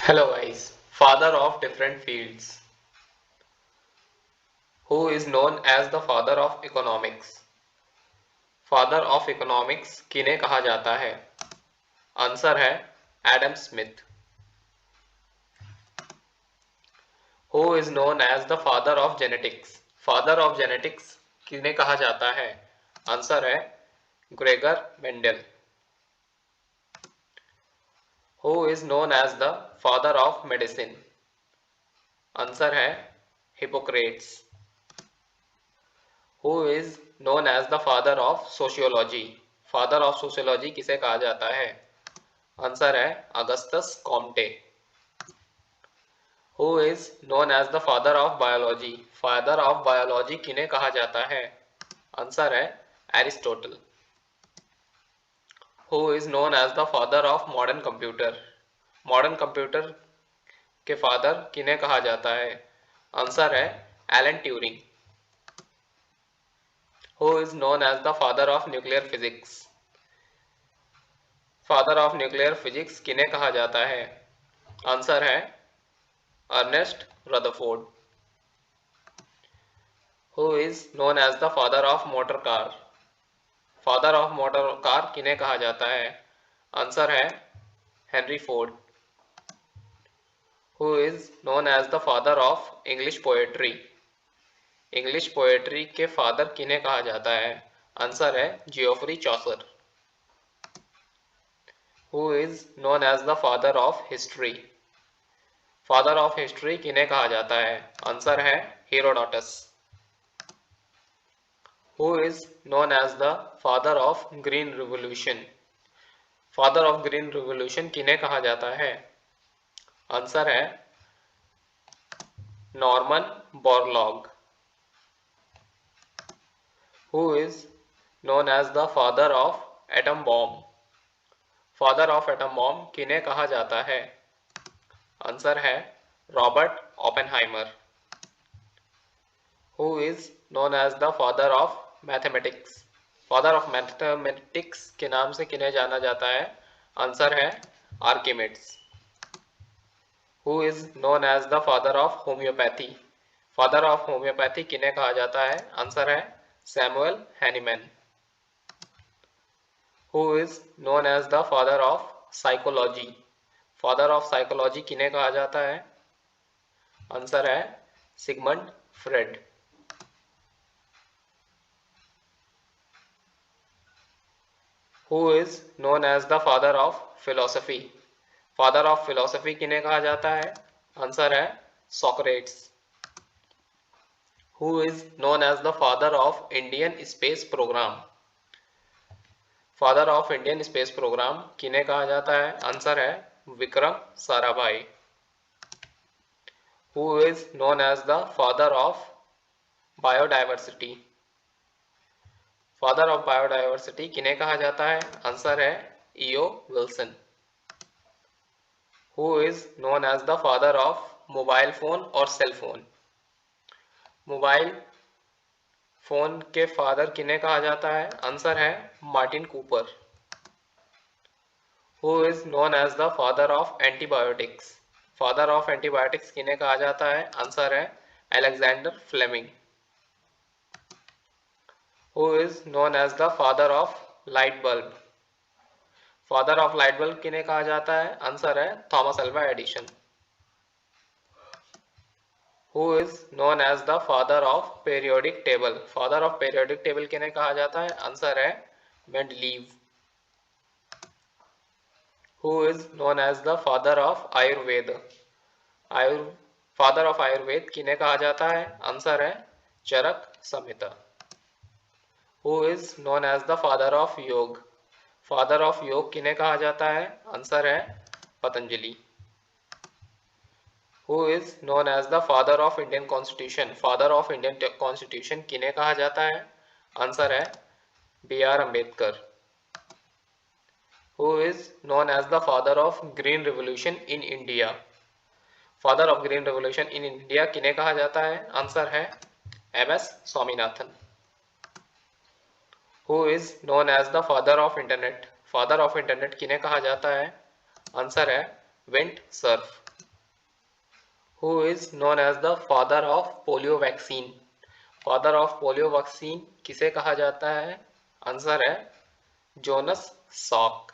Hello guys, father of different fields. Who is known as the father of economics? Father of economics किन्हें कहा जाता है? Answer है Adam Smith. Who is known as the father of genetics? Father of genetics किन्हें कहा जाता है? Answer है Gregor Mendel. Who is known as the father of medicine? Answer है Hippocrates. Who is known as the father of sociology? Father of sociology किसे कहा जाता है? आंसर है Augustus Comte. Who is known as the father of biology? Father of biology किन्हें कहा जाता है? आंसर है Aristotle. Who is known as the father of modern computer? Modern computer के फादर किन्हें कहा जाता है? आंसर है Alan Turing. Who is known as the father of nuclear physics? Father of nuclear physics किन्हें कहा जाता है? आंसर है Ernest Rutherford. Who is known as the father of motor car? Father of motor car किन्हें कहा जाता है? Answer है Henry Ford. Who is known as the father of English poetry? English poetry के फादर किन्हें कहा जाता है? आंसर है Geoffrey Chaucer. Who is known as the father of history? Father of history किन्हें कहा जाता है? आंसर है Herodotus. Who is known as the father of green revolution? Father of green revolution किन्हें कहा जाता है? आंसर है Norman Borlaug. Who is known as the father of atom bomb? Father of atom bomb किन्हें कहा जाता है? आंसर है Robert Oppenheimer. Who is known as the father of mathematics? Father of mathematics के नाम से किन्हें जाना जाता है? आंसर है Archimedes. Who is known as the father of homeopathy? Father of homeopathy किन्हें कहा जाता है? आंसर है Samuel Hahnemann. Who is known as the father of psychology? Father of psychology किन्हें कहा जाता है? आंसर है Sigmund Freud. Who is known as the father of philosophy? Father of philosophy किन्हें कहा जाता है? आंसर है Socrates. Who is known as the father of Indian space programme? Father of Indian space programme किन्हें कहा जाता है? आंसर है Vikram Sarabhai. Who is known as the father of biodiversity? Father of biodiversity किन्हें कहा जाता है? आंसर है E O Wilson. Who is known as the father of mobile phone और सेल फोन? मोबाइल फोन के फादर किन्हें कहा जाता है? आंसर है Martin Cooper. Who is known as the father of antibiotics? Father of antibiotics किन्हें कहा जाता है? आंसर है Alexander Fleming. Who is known as the father of light bulb? Father of light bulb किन्हें कहा जाता है? आंसर है Thomas Alva Edison. Who is known as the father of periodic table? Father of periodic table किन्हें कहा जाता है? Answer है Mendeleev. Who is known as the father of Ayurveda? आयुर फादर ऑफ आयुर्वेद किन्हें कहा जाता है? आंसर है Charak Samhita. Who is known as the father of yoga? Father of yoga किन्हें कहा जाता है? आंसर है Patanjali. Who is known as the father of Indian constitution? Father of Indian constitution किन्हें कहा जाता है? आंसर है B R Ambedkar. Who is known as the father of green revolution in India? Father of green revolution in India किन्हें कहा जाता है? Answer है M S Swaminathan. Who is known as the father of internet? Father of internet किन्हें कहा जाता है? Answer है Vint Cerf. Who is known as the father of polio vaccine? Father of polio vaccine किसे कहा जाता है? आंसर है जोनस सॉक।